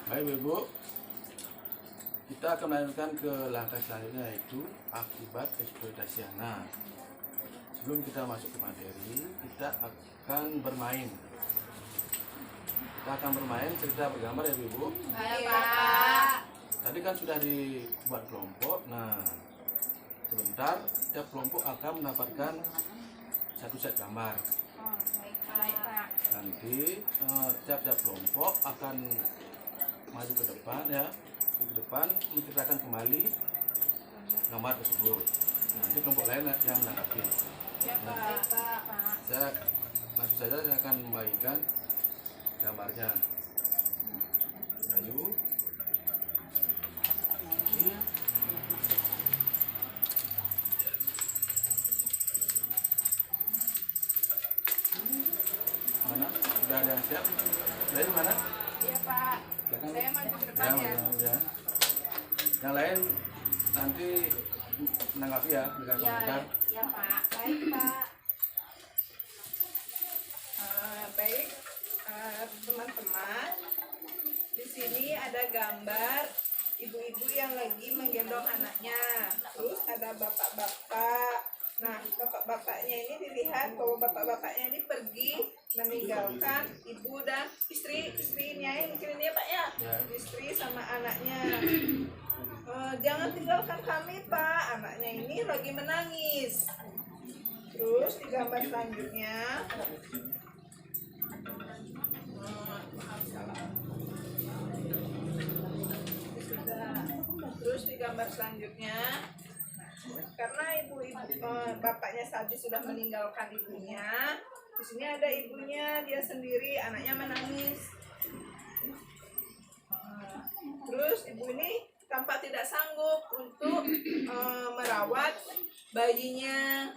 Baik Ibu, kita akan melanjutkan ke langkah selanjutnya, yaitu akibat eksploitasi anak. Sebelum kita masuk ke materi, kita akan bermain. Cerita bergambar ya Ibu. Baik Pak. Tadi kan sudah dibuat kelompok. Nah, sebentar setiap kelompok akan mendapatkan satu set gambar. Oh, baik Pak. Nanti tiap-tiap kelompok akan maju ke depan ya, menceritakan kembali gambar tersebut. Nanti kelompok lain yang menanggapi. Ya Nah, Pak. saya langsung saja saya akan membagikan gambarnya. Lalu ini mana? Sudah ada yang siap? Dari mana? Iya Pak. Belakang. Saya maju ke depan ya. Ya. Yang lain nanti menanggapi ya, dengan komentar. Ya Pak. Baik Pak. Baik teman-teman. Di sini ada gambar ibu-ibu yang lagi menggendong anaknya. Terus ada bapak-bapak. Nah, bapak-bapaknya ini dilihat bahwa bapak-bapaknya ini pergi meninggalkan ibu dan istrinya mungkin ini ya Pak ya. Istri sama anaknya. Jangan tinggalkan kami Pak, anaknya ini lagi menangis. Terus di gambar selanjutnya, karena bapaknya tadi sudah meninggalkan ibunya, di sini ada ibunya, dia sendiri, anaknya menangis. Terus ibu ini tampak tidak sanggup untuk merawat bayinya.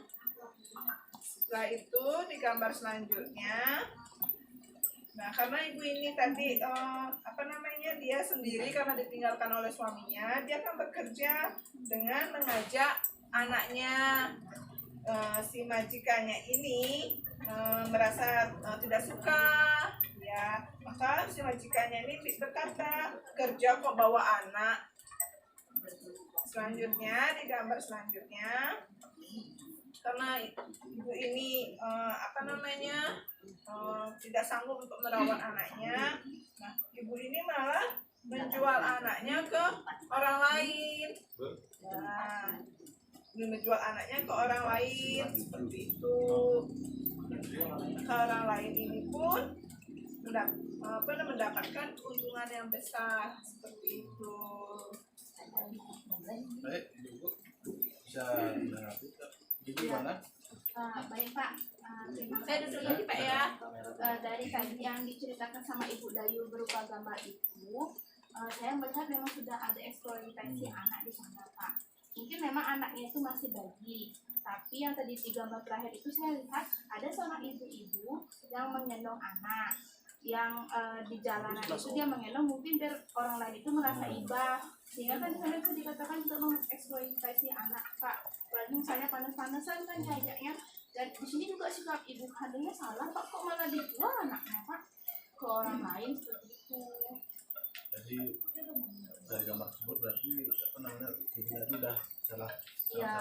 Setelah itu di gambar selanjutnya, nah karena ibu ini tadi dia sendiri karena ditinggalkan oleh suaminya, dia akan bekerja dengan mengajak anaknya. Si majikannya ini merasa tidak suka ya, maka si majikannya ini berkata, kerja kok bawa anak. Selanjutnya di gambar selanjutnya, karena ibu ini tidak sanggup untuk merawat anaknya, nah ibu ini malah menjual anaknya ke orang lain. Nah, menjual anaknya ke orang lain seperti itu. Ke orang lain ini pun mendapatkan keuntungan yang besar seperti itu. Baik, Ibu bisa menanggapi. Ibu mana? Baik Pak, terima Saya kasih. duduk lagi Pak ya. Dari tadi yang diceritakan sama Ibu Dayu berupa gambar itu, saya melihat memang sudah ada eksploitasi anak di sana Pak. Mungkin memang anaknya itu masih bayi, tapi yang tadi di gambar terakhir itu saya lihat ada seorang ibu-ibu yang menggendong anak, yang di jalanan itu dia menggendong mungkin biar orang lain itu merasa iba, sehingga kan saya bisa dikatakan juga mengeksploitasi anak Pak. Apalagi misalnya panas-panasan kan kayaknya, dan di sini juga sikap ibu kandungnya salah Pak, kok malah dijual anaknya Pak ke orang lain seperti itu. Jadi dari gambar tersebut berarti ibunya itu sudah salah. Ya,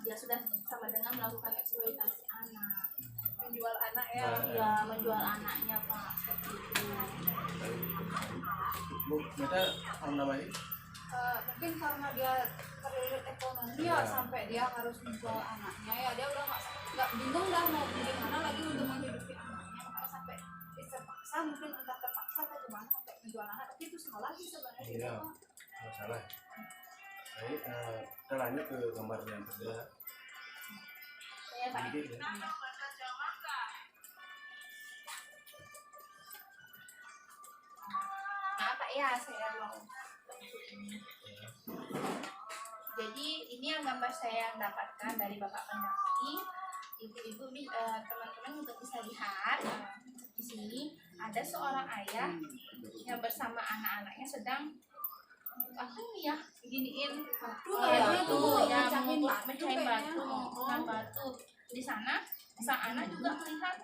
dia sudah sama dengan melakukan eksploitasi anak, Menjual anak ya. ya menjual anaknya Pak seperti itu. Bu, kita apa namanya? Mungkin karena dia terlilit ekonomi ya sampai dia harus menjual anaknya ya, dia udah nggak bingung dah mau gimana lagi untuk menghidupi anaknya, makanya sampai terpaksa, mungkin entah terpaksa atau gimana sampai menjual anak. Tapi itu salah sih sebenarnya. Iya, nggak salah. Baik, kita lanjut ke gambar yang kedua. Ya Pak. Sedikit, ya. Nah Pak ya, saya mau. Jadi ini yang gambar saya yang dapatkan dari Bapak pendamping. Ibu-ibu, teman-teman juga bisa lihat di sini ada seorang ayah yang bersama anak-anaknya sedang giniin batu ya, mecahin batu, mengumpulkan batu. Di sana sang anak juga melihat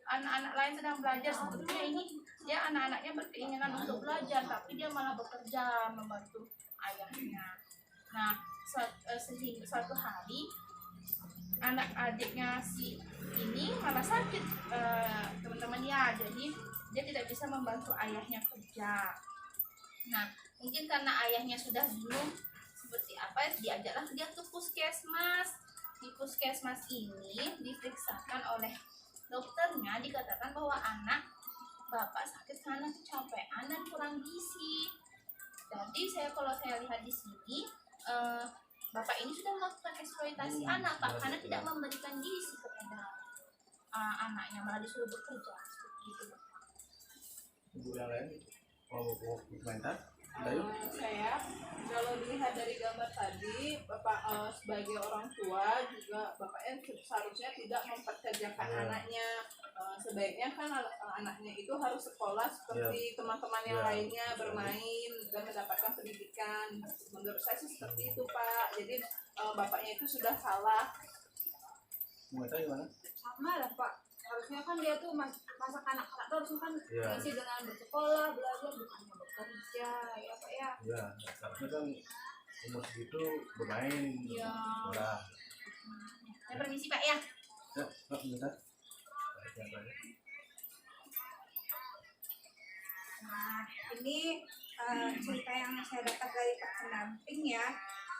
anak-anak lain sedang belajar, sepertinya ini dia saja anak-anaknya berkeinginan untuk belajar, tapi dia malah bekerja membantu ayahnya. Nah, sehingga suatu hari anak adiknya si ini malah sakit, teman-teman ya, jadi dia tidak bisa membantu ayahnya kerja. Nah, mungkin karena ayahnya sudah bingung seperti apa, diajaklah dia ke puskesmas. Di puskesmas ini diperiksakan oleh dokternya, dikatakan bahwa anak bapak sakit karena kecapean dan kurang gizi. Jadi kalau saya lihat di sini, bapak ini sudah melakukan eksploitasi anak, Pak, karena tidak memberikan gizi kepada anaknya, malah disuruh bekerja seperti itu. Ibu yang lain mau komentar? Dayu? Saya kalau dilihat dari gambar tadi, bapak sebagai orang tua juga bapaknya seharusnya tidak memperkerjakan anaknya. Sebaiknya kan anaknya itu harus sekolah seperti teman-teman yang lainnya, bermain dan mendapatkan pendidikan. Menurut saya sih seperti itu, Pak. Jadi bapaknya itu sudah salah. Komentar gimana? Sama lah Pak, harusnya kan dia tuh masa kanak-kanak tuh harusnya kan Iya. masih dengan bersekolah, belajar, bukannya bekerja ya Pak ya. Ya, karena kan umur segitu bermain, Iya. sekolah. Saya permisi, Pak ya. Ya, Pak, bentar. Baik, ya, baik. Nah, ini cerita yang saya dapat dari Pak pendamping ya.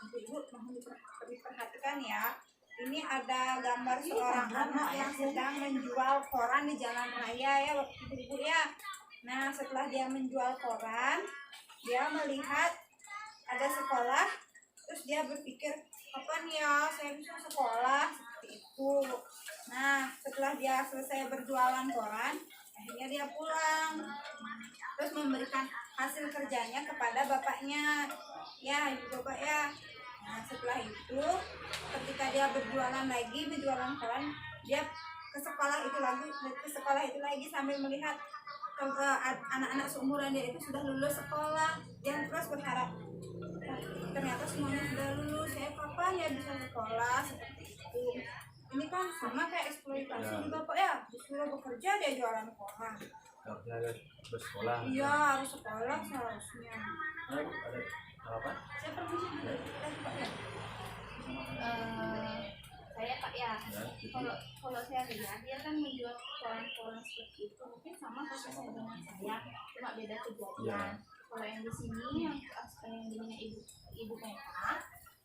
Ibu mohon diperhatikan ya. Ini ada gambar seorang anak yang sedang menjual koran di jalan raya ya waktu itu Ibu ya. Nah, setelah dia menjual koran, dia melihat ada sekolah, terus dia berpikir, kapan ya saya bisa sekolah seperti itu. Nah, setelah dia selesai berjualan koran, akhirnya dia pulang, terus memberikan hasil kerjanya kepada bapaknya, ya ibu bapak ya. Nah, setelah itu ketika dia berjualan koran, dia ke sekolah itu lagi sambil melihat anak-anak seumuran dia itu sudah lulus sekolah. Dia terus berharap, ternyata semuanya sudah lulus, saya kapan ya bisa sekolah seperti itu. Ini kan sama kayak eksploitasi juga Pak ya, disuruh bekerja dia jualan koran. Harusnya ada bersekolah. Iya, harus sekolah seharusnya. Nah, Bu, ada apa? Saya permisi dulu Pak ya. Saya Pak ya. Ya, gitu. Kalau saya lihat dia kan menjual koran-koran seperti itu, mungkin sama kasus saya dengan saya, cuma beda kejadian. Ya. Kalau yang di sini yang dimana ibu Meka,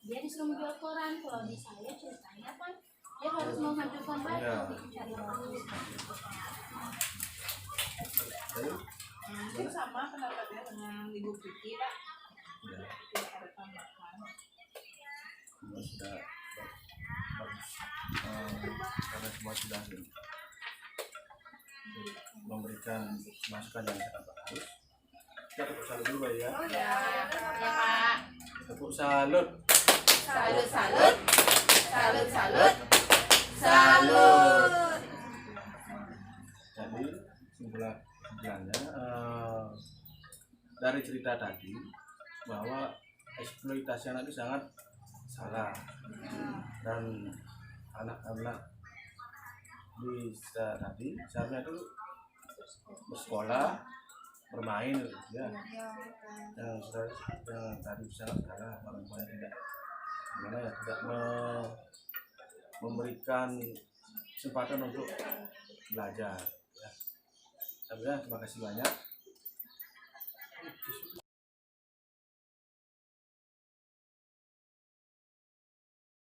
dia disuruh menjual koran. Kalau di saya ceritanya kan dia harus menghancurkan batu Ya. mencari batu. Dayu? Mungkin sama pendapatnya dengan Ibu Vicky, Pak. Ya, Tidak ada tambahan. semua sudah bagus. Karena semua sudah memberikan masukan yang sangat bagus. Kita tepuk salut dulu Pak, ya. Ya, ya Pak. Tepuk salut. Salut, salut. Salut, salut. Salut. Jadi kesimpulannya dari cerita tadi bahwa eksploitasi anak itu sangat salah, dan anak-anak bisa tadi seharusnya itu bersekolah, bermain ya. Yang tadi sangat salah, orang tua tidak memberikan kesempatan untuk belajar ya. Terima kasih banyak.